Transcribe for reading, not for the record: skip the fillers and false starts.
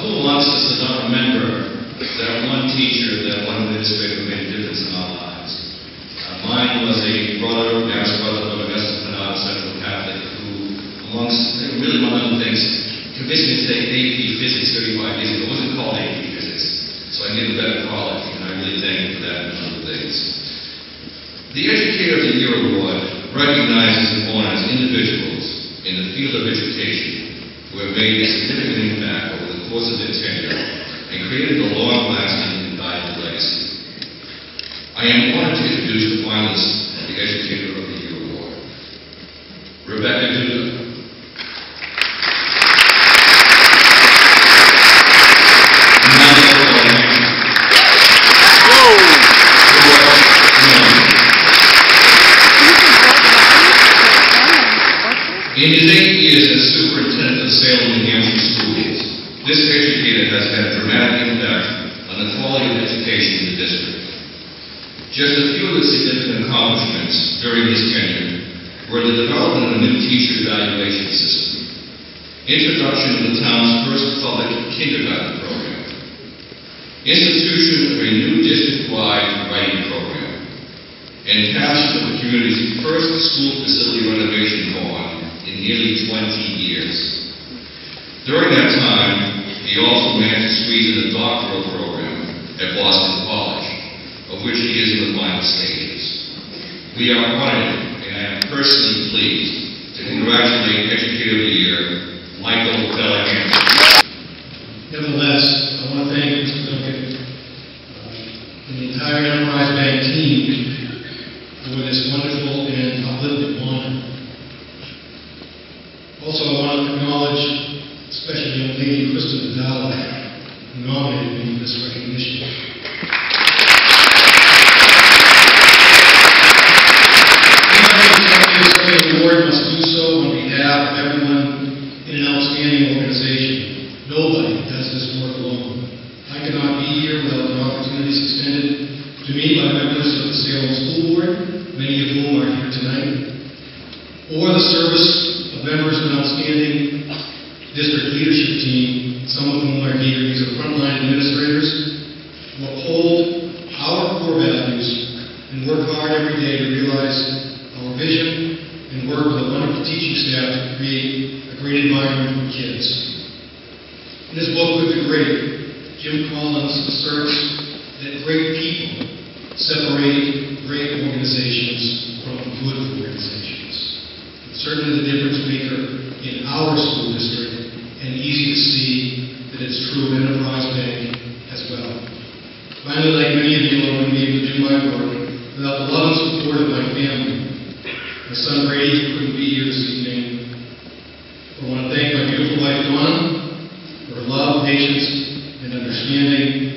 who amongst us does not remember that one teacher, that one administrator made a difference in our lives? Mine was a brother, Maris Brotherhood of Esplanade Central Catholic, who, amongst really one of the things, convinced me to take AP Physics 35 years ago. It wasn't called AP Physics, so I needed a better college, and I really thank him for that and other things. The Educator of the Year Award recognizes and honors individuals in the field of education who have made a significant impact over the course of their tenure and created a long-lasting and valuable legacy. I am honored to introduce the finalists of the Educator of the Year Award. Rebecca Duda. In his 8 years as superintendent of Salem, New Hampshire schools, this educator has had a dramatic impact on the quality of education in the district. Just a few of the significant accomplishments during his tenure were the development of a new teacher evaluation system, introduction of the town's first public kindergarten program, institution of a new district-wide writing program, and passage of the community's first school facility renovation bond in nearly 20 years. During that time, he also managed to squeeze in a doctoral program at Boston College, of which he is in the final stages. We are honored, and I am personally pleased to congratulate Educator of the Year, Michael Bellingham. Nevertheless, I want to thank Mr. Duncan and the entire Enterprise Bank team for this wonderful and uplifting honor. Also, I want to acknowledge especially young lady Krista Vidal, who nominated me for this recognition. The award must do so on behalf of everyone in an outstanding organization. Nobody does this work alone. I could not be here without the opportunities extended to me by members of the Salem School Board, many of whom are here tonight, or the service of members of an outstanding district leadership team, some of whom are here. These are frontline administrators who uphold our core values and work hard every day to realize our vision and work with a wonderful teaching staff to create a great environment for kids. In his book, Good to Great, Jim Collins asserts that great people separate great organizations from good organizations. It's certainly the difference maker in our school district, and easy to see that it's true of Enterprise Bank as well. Finally, like many of you, I wouldn't be able to do my work without the love and support of my family. My son Brady couldn't be here this evening. I want to thank my beautiful wife Donna for her love, patience, and understanding,